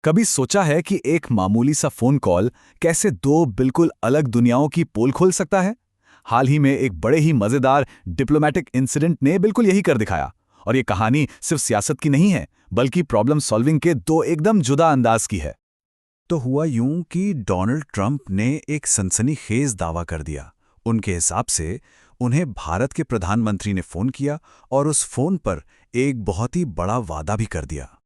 कभी सोचा है कि एक मामूली सा फोन कॉल कैसे दो बिल्कुल अलग दुनियाओं की पोल खोल सकता है? हाल ही में एक बड़े ही मजेदार डिप्लोमेटिक इंसिडेंट ने बिल्कुल यही कर दिखाया। और ये कहानी सिर्फ सियासत की नहीं है, बल्कि प्रॉब्लम सॉल्विंग के दो एकदम जुदा अंदाज की है। तो हुआ यूं कि डोनाल्ड ट्रंप ने एक सनसनीखेज दावा कर दिया। उनके हिसाब से उन्हें भारत के प्रधानमंत्री ने फोन किया और उस फोन पर एक बहुत ही बड़ा वादा भी कर दिया।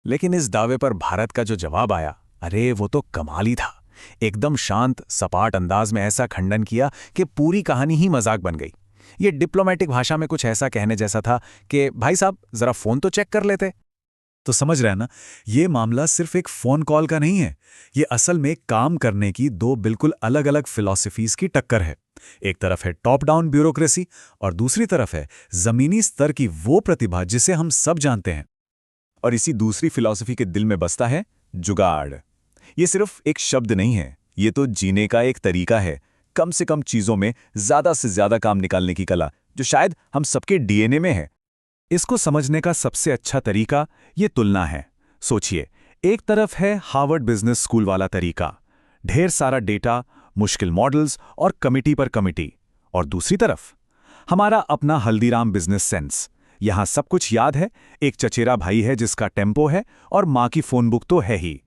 लेकिन इस दावे पर भारत का जो जवाब आया, अरे वो तो कमाल ही था। एकदम शांत सपाट अंदाज में ऐसा खंडन किया कि पूरी कहानी ही मजाक बन गई। ये डिप्लोमेटिक भाषा में कुछ ऐसा कहने जैसा था कि भाई साहब जरा फोन तो चेक कर लेते। तो समझ रहे हैं ना, ये मामला सिर्फ एक फोन कॉल का नहीं है। ये असल में काम करने की दो बिल्कुल अलग अलग फिलॉसफीज की टक्कर है। एक तरफ है टॉप डाउन ब्यूरोक्रेसी और दूसरी तरफ है जमीनी स्तर की वो प्रतिभा जिसे हम सब जानते हैं। और इसी दूसरी फिलॉसफी के दिल में बसता है जुगाड़। ये सिर्फ एक शब्द नहीं है, ये तो जीने का एक तरीका है। कम से कम चीजों में ज्यादा से ज्यादा काम निकालने की कला, जो शायद हम सबके डीएनए में है। इसको समझने का सबसे अच्छा तरीका ये तुलना है। सोचिए, एक तरफ है हार्वर्ड बिजनेस स्कूल वाला तरीका, ढेर सारा डेटा, मुश्किल मॉडल्स और कमिटी पर कमिटी। और दूसरी तरफ हमारा अपना हल्दीराम बिजनेस सेंस। यहां सब कुछ याद है, एक चचेरा भाई है जिसका टेम्पो है और मां की फोन बुक तो है ही।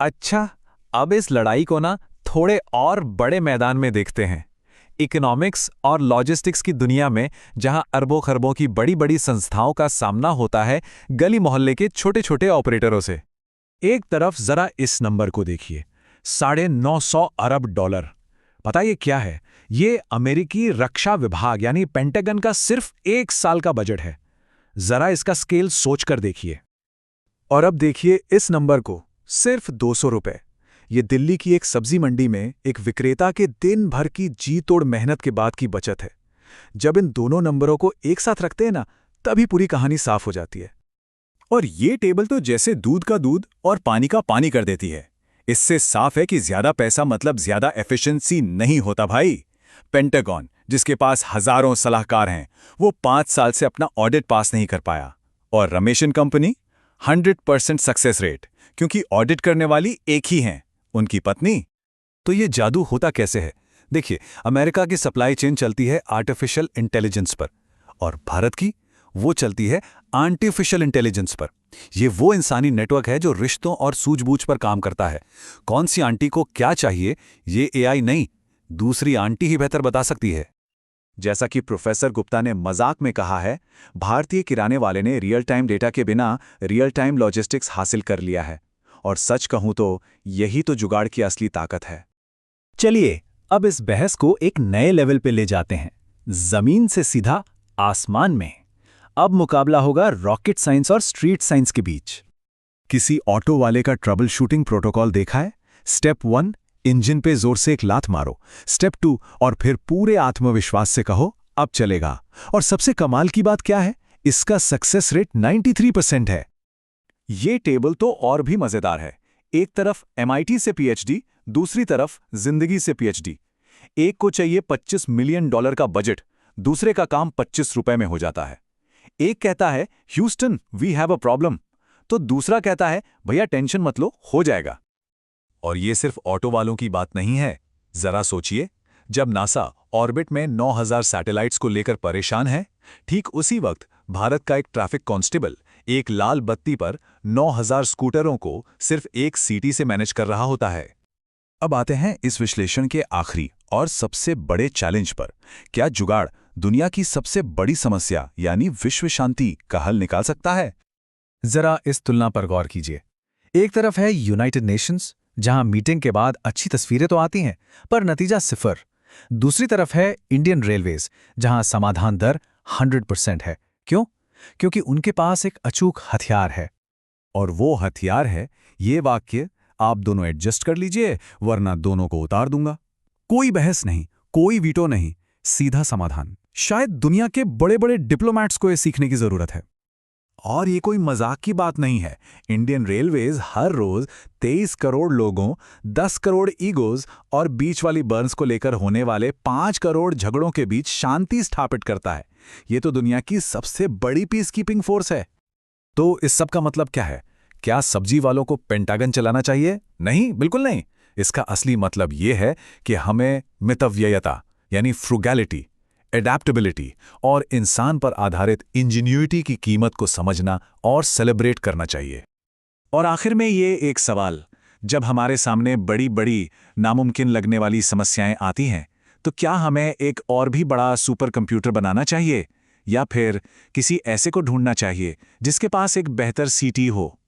अच्छा, अब इस लड़ाई को ना थोड़े और बड़े मैदान में देखते हैं। इकोनॉमिक्स और लॉजिस्टिक्स की दुनिया में, जहां अरबों खरबों की बड़ी बड़ी संस्थाओं का सामना होता है गली मोहल्ले के छोटे छोटे ऑपरेटरों से। एक तरफ जरा इस नंबर को देखिए, $950 अरब। पता ये क्या है? ये अमेरिकी रक्षा विभाग यानी पेंटागन का सिर्फ एक साल का बजट है। जरा इसका स्केल सोचकर देखिए। और अब देखिए इस नंबर को, सिर्फ $200। ये दिल्ली की एक सब्जी मंडी में एक विक्रेता के दिन भर की जी तोड़ मेहनत के बाद की बचत है। जब इन दोनों नंबरों को एक साथ रखते हैं ना, तभी पूरी कहानी साफ हो जाती है। और ये टेबल तो जैसे दूध का दूध और पानी का पानी कर देती है। इससे साफ है कि ज्यादा पैसा मतलब ज्यादा एफिशिएंसी नहीं होता भाई। पेंटागन, जिसके पास हजारों सलाहकार हैं, वो 5 साल से अपना ऑडिट पास नहीं कर पाया। और रमेशन कंपनी 100% सक्सेस रेट, क्योंकि ऑडिट करने वाली एक ही हैं, उनकी पत्नी। तो ये जादू होता कैसे है? देखिए, अमेरिका की सप्लाई चेन चलती है आर्टिफिशियल इंटेलिजेंस पर, और भारत की वो चलती है आर्टिफिशियल इंटेलिजेंस पर। ये वो इंसानी नेटवर्क है जो रिश्तों और सूझबूझ पर काम करता है। कौन सी आंटी को क्या चाहिए, ये एआई नहीं, दूसरी आंटी ही बेहतर बता सकती है। जैसा कि प्रोफेसर गुप्ता ने मजाक में कहा है, भारतीय किराने वाले ने रियल टाइम डेटा के बिना रियल टाइम लॉजिस्टिक्स हासिल कर लिया है। और सच कहूं तो यही तो जुगाड़ की असली ताकत है। चलिए अब इस बहस को एक नए लेवल पे ले जाते हैं, जमीन से सीधा आसमान में। अब मुकाबला होगा रॉकेट साइंस और स्ट्रीट साइंस के बीच। किसी ऑटो वाले का ट्रबल शूटिंग प्रोटोकॉल देखा है? स्टेप 1, इंजन पे जोर से एक लात मारो। स्टेप 2, और फिर पूरे आत्मविश्वास से कहो अब चलेगा। और सबसे कमाल की बात क्या है? इसका सक्सेस रेट 93% है। ये टेबल तो और भी मजेदार है। एक तरफ MIT से PhD, दूसरी तरफ जिंदगी से PhD। एक को चाहिए $25 मिलियन का बजट, दूसरे का काम ₹25 में हो जाता है। एक कहता है Houston we have a problem, तो दूसरा कहता है भैया टेंशन मत लो, हो जाएगा। और ये सिर्फ ऑटो वालों की बात नहीं है। जरा सोचिए, जब नासा ऑर्बिट में 9000 सैटेलाइट्स को लेकर परेशान है, ठीक उसी वक्त भारत का एक ट्रैफिक कांस्टेबल एक लाल बत्ती पर 9000 स्कूटरों को सिर्फ एक सीटी से मैनेज कर रहा होता है। अब आते हैं इस विश्लेषण के आखिरी और सबसे बड़े चैलेंज पर। क्या जुगाड़ दुनिया की सबसे बड़ी समस्या यानी विश्व शांति का हल निकाल सकता है? जरा इस तुलना पर गौर कीजिए। एक तरफ है यूनाइटेड नेशंस, जहां मीटिंग के बाद अच्छी तस्वीरें तो आती हैं, पर नतीजा सिफर। दूसरी तरफ है इंडियन रेलवेज, जहां समाधान दर 100% है। क्यों? क्योंकि उनके पास एक अचूक हथियार है। और वो हथियार है ये वाक्य, आप दोनों एडजस्ट कर लीजिए वरना दोनों को उतार दूंगा। कोई बहस नहीं, कोई वीटो नहीं, सीधा समाधान। शायद दुनिया के बड़े बड़े डिप्लोमैट्स को ये सीखने की जरूरत है। और ये कोई मजाक की बात नहीं है। इंडियन रेलवेज हर रोज 23 करोड़ लोगों, 10 करोड़ ईगोज और बीच वाली बर्न्स को लेकर होने वाले 5 करोड़ झगड़ों के बीच शांति स्थापित करता है। ये तो दुनिया की सबसे बड़ी पीस कीपिंग फोर्स है। तो इस सब का मतलब क्या है? क्या सब्जी वालों को पेंटागन चलाना चाहिए? नहीं, बिल्कुल नहीं। इसका असली मतलब ये है कि हमें मितव्ययता यानी फ्रुगैलिटी, एडैप्टेबिलिटी और इंसान पर आधारित इंजीन्यूइटी की कीमत को समझना और सेलिब्रेट करना चाहिए। और आखिर में ये एक सवाल, जब हमारे सामने बड़ी बड़ी नामुमकिन लगने वाली समस्याएं आती हैं, तो क्या हमें एक और भी बड़ा सुपर कंप्यूटर बनाना चाहिए, या फिर किसी ऐसे को ढूंढना चाहिए जिसके पास एक बेहतर सीटी हो?